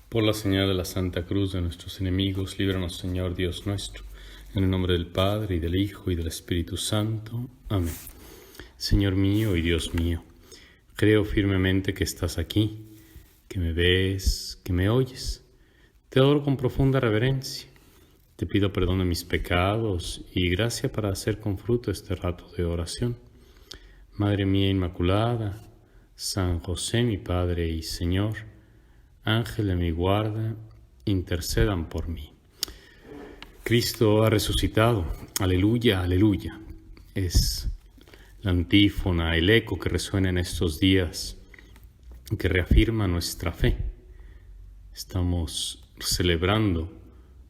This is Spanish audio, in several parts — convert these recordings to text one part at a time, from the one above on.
Por la señal de la Santa Cruz de nuestros enemigos, líbranos, Señor Dios nuestro, en el nombre del Padre, y del Hijo, y del Espíritu Santo. Amén. Señor mío y Dios mío, creo firmemente que estás aquí, que me ves, que me oyes. Te adoro con profunda reverencia. Te pido perdón de mis pecados y gracia para hacer con fruto este rato de oración. Madre mía Inmaculada, San José mi Padre y Señor, Ángel de mi guarda, intercedan por mí. Cristo ha resucitado. Aleluya, aleluya. Es la antífona, el eco que resuena en estos días, que reafirma nuestra fe. Estamos celebrando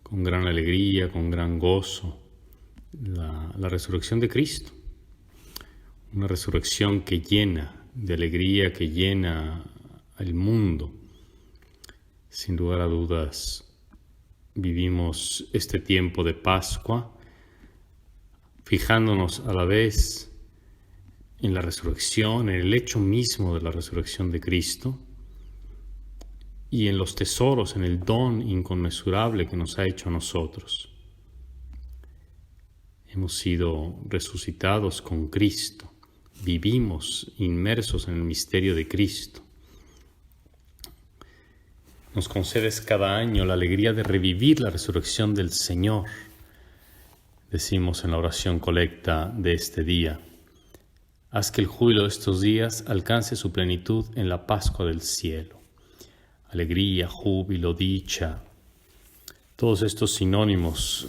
con gran alegría, con gran gozo, la resurrección de Cristo. Una resurrección que llena de alegría, que llena al mundo. Sin lugar a dudas, vivimos este tiempo de Pascua, fijándonos a la vez en la resurrección, en el hecho mismo de la resurrección de Cristo, y en los tesoros, en el don inconmensurable que nos ha hecho a nosotros. Hemos sido resucitados con Cristo, vivimos inmersos en el misterio de Cristo. Nos concedes cada año la alegría de revivir la resurrección del Señor. Decimos en la oración colecta de este día: haz que el júbilo de estos días alcance su plenitud en la Pascua del cielo. Alegría, júbilo, dicha. Todos estos sinónimos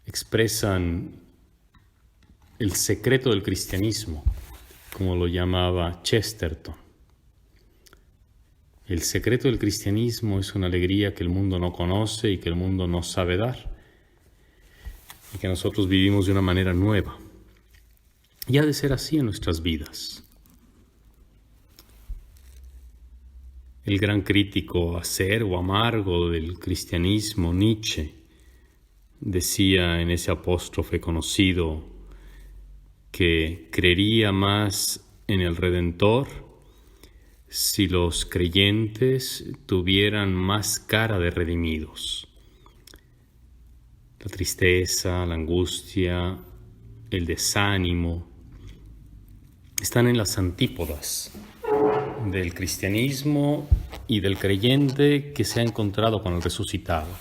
expresan el secreto del cristianismo, como lo llamaba Chesterton. El secreto del cristianismo es una alegría que el mundo no conoce y que el mundo no sabe dar, y que nosotros vivimos de una manera nueva. Y ha de ser así en nuestras vidas. El gran crítico acerbo, amargo del cristianismo, Nietzsche, decía en ese apóstrofe conocido que creería más en el Redentor si los creyentes tuvieran más cara de redimidos. La tristeza, la angustia, el desánimo están en las antípodas del cristianismo y del creyente que se ha encontrado con el resucitado.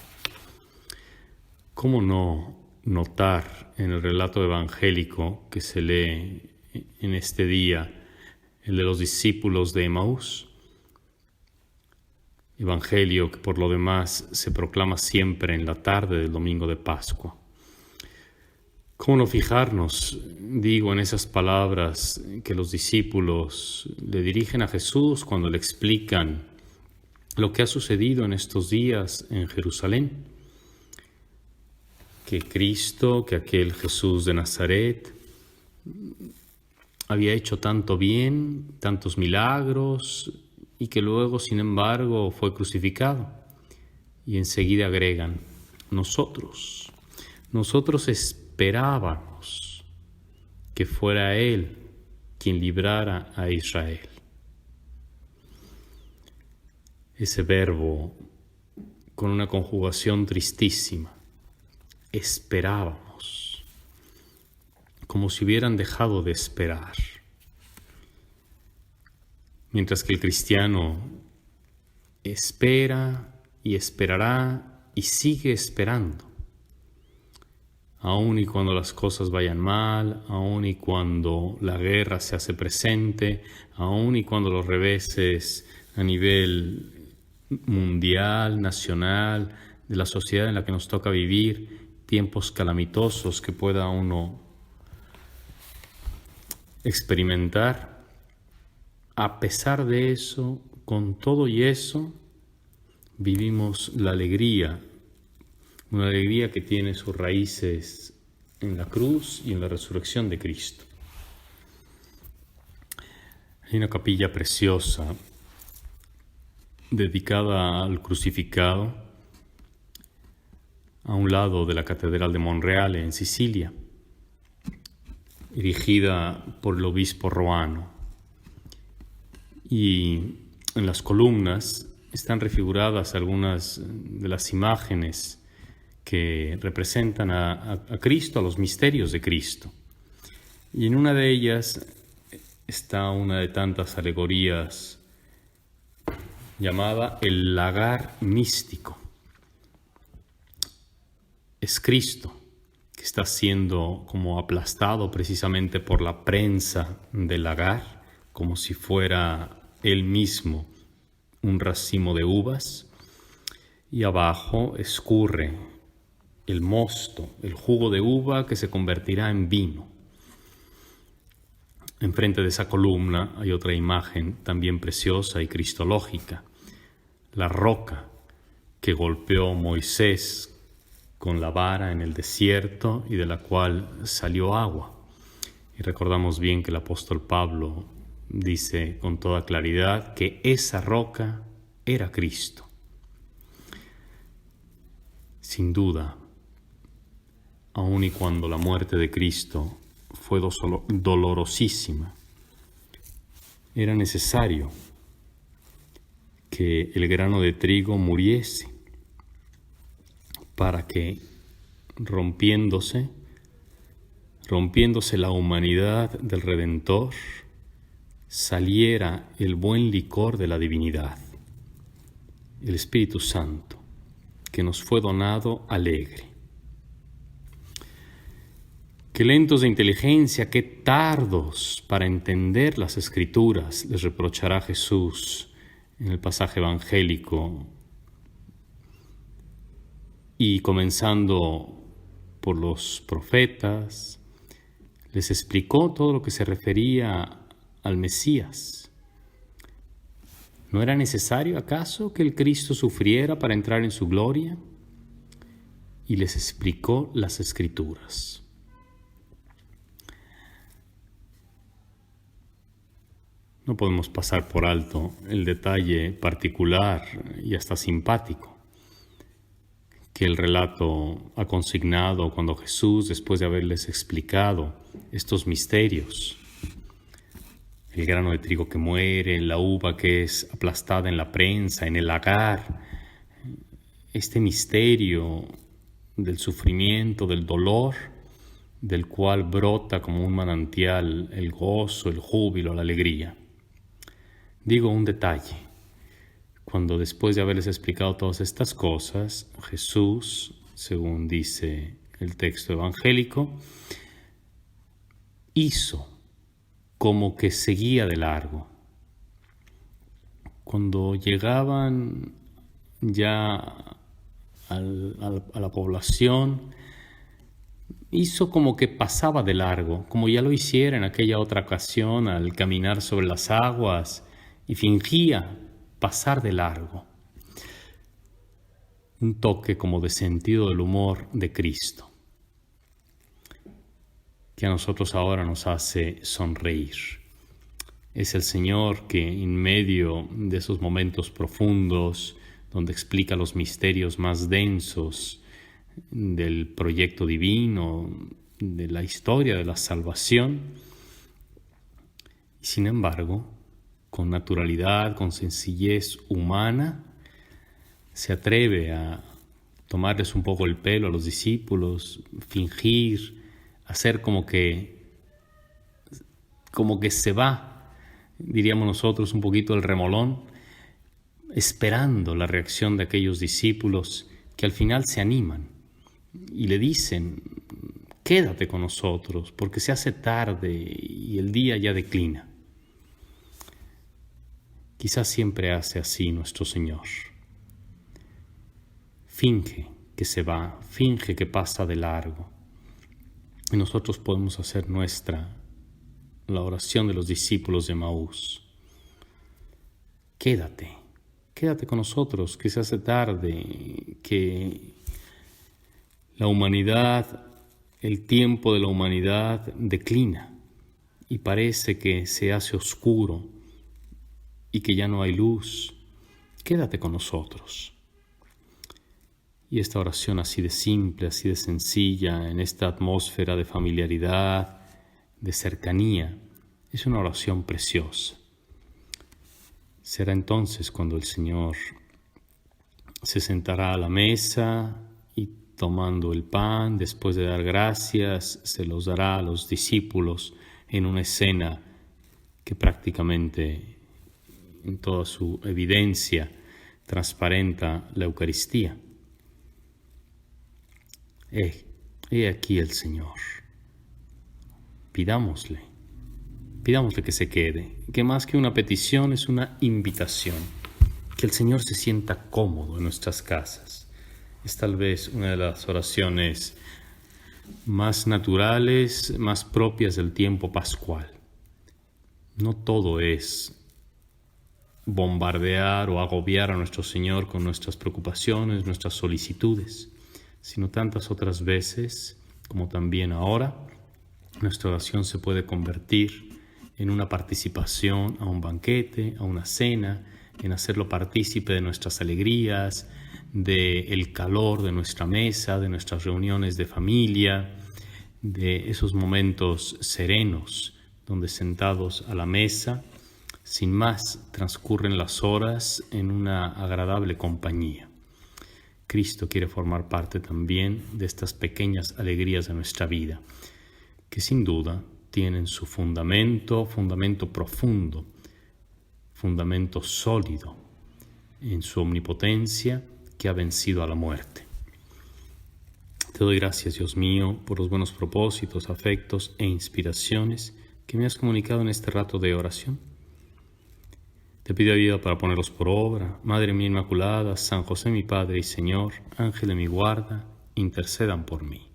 ¿Cómo no notar en el relato evangélico que se lee en este día, el de los discípulos de Emaús? Evangelio que por lo demás se proclama siempre en la tarde del domingo de Pascua. ¿Cómo no fijarnos, digo, en esas palabras que los discípulos le dirigen a Jesús cuando le explican lo que ha sucedido en estos días en Jerusalén? Que Cristo, que aquel Jesús de Nazaret, había hecho tanto bien, tantos milagros, y que luego, sin embargo, fue crucificado. Y enseguida agregan: nosotros esperábamos que fuera Él quien librara a Israel. Ese verbo con una conjugación tristísima: esperábamos, como si hubieran dejado de esperar. Mientras que el cristiano espera y esperará y sigue esperando, aun y cuando las cosas vayan mal, aun y cuando la guerra se hace presente, aun y cuando los reveses a nivel mundial, nacional, de la sociedad en la que nos toca vivir, tiempos calamitosos que pueda uno experimentar. A pesar de eso, con todo y eso, vivimos la alegría, una alegría que tiene sus raíces en la cruz y en la resurrección de Cristo. Hay una capilla preciosa dedicada al crucificado a un lado de la Catedral de Monreale, en Sicilia, erigida por el obispo Roano. Y en las columnas están refiguradas algunas de las imágenes que representan a Cristo, a los misterios de Cristo. Y en una de ellas está una de tantas alegorías llamada el lagar místico. Es Cristo que está siendo como aplastado precisamente por la prensa del lagar, como si fuera él mismo un racimo de uvas, y abajo escurre el mosto, el jugo de uva que se convertirá en vino. Enfrente de esa columna hay otra imagen también preciosa y cristológica, la roca que golpeó Moisés con la vara en el desierto y de la cual salió agua. Y recordamos bien que el apóstol Pablo dice con toda claridad que esa roca era Cristo. Sin duda, aun y cuando la muerte de Cristo fue dolorosísima, era necesario que el grano de trigo muriese para que rompiéndose la humanidad del Redentor, saliera el buen licor de la divinidad, el Espíritu Santo, que nos fue donado alegre. Qué lentos de inteligencia, qué tardos para entender las Escrituras, les reprochará Jesús en el pasaje evangélico. Y comenzando por los profetas, les explicó todo lo que se refería al Mesías. ¿No era necesario acaso que el Cristo sufriera para entrar en su gloria? Y les explicó las Escrituras. No podemos pasar por alto el detalle particular y hasta simpático que el relato ha consignado cuando Jesús, después de haberles explicado estos misterios, el grano de trigo que muere, la uva que es aplastada en la prensa, en el lagar, este misterio del sufrimiento, del dolor, del cual brota como un manantial el gozo, el júbilo, la alegría. Digo un detalle. Cuando después de haberles explicado todas estas cosas, Jesús, según dice el texto evangélico, hizo como que seguía de largo. Cuando llegaban ya a la población, hizo como que pasaba de largo, como ya lo hiciera en aquella otra ocasión al caminar sobre las aguas, y fingía pasar de largo. Un toque como de sentido del humor de Cristo, que a nosotros ahora nos hace sonreír. Es el Señor que en medio de esos momentos profundos, donde explica los misterios más densos del proyecto divino, de la historia de la salvación, y sin embargo, con naturalidad, con sencillez humana, se atreve a tomarles un poco el pelo a los discípulos, fingir, hacer como que se va, diríamos nosotros, un poquito el remolón, esperando la reacción de aquellos discípulos que al final se animan y le dicen: quédate con nosotros porque se hace tarde y el día ya declina. Quizás siempre hace así nuestro Señor. Finge que se va, finge que pasa de largo. Y nosotros podemos hacer nuestra la oración de los discípulos de Emaús. Quédate con nosotros, que se hace tarde, que la humanidad, el tiempo de la humanidad declina y parece que se hace oscuro y que ya no hay luz. Quédate con nosotros. Y esta oración así de simple, así de sencilla, en esta atmósfera de familiaridad, de cercanía, es una oración preciosa. Será entonces cuando el Señor se sentará a la mesa y tomando el pan, después de dar gracias, se los dará a los discípulos en una escena que prácticamente en toda su evidencia transparenta la Eucaristía. He aquí el Señor. Pidámosle que se quede, que más que una petición es una invitación, que el Señor se sienta cómodo en nuestras casas. Es tal vez una de las oraciones más naturales, más propias del tiempo pascual. No todo es bombardear o agobiar a nuestro Señor con nuestras preocupaciones, nuestras solicitudes, sino tantas otras veces, como también ahora, nuestra oración se puede convertir en una participación a un banquete, a una cena, en hacerlo partícipe de nuestras alegrías, del calor de nuestra mesa, de nuestras reuniones de familia, de esos momentos serenos donde sentados a la mesa, sin más, transcurren las horas en una agradable compañía. Cristo quiere formar parte también de estas pequeñas alegrías de nuestra vida, que sin duda tienen su fundamento profundo, fundamento sólido en su omnipotencia que ha vencido a la muerte. Te doy gracias, Dios mío, por los buenos propósitos, afectos e inspiraciones que me has comunicado en este rato de oración. Te pido ayuda para ponerlos por obra. Madre mía Inmaculada, San José mi Padre y Señor, Ángel de mi guarda, intercedan por mí.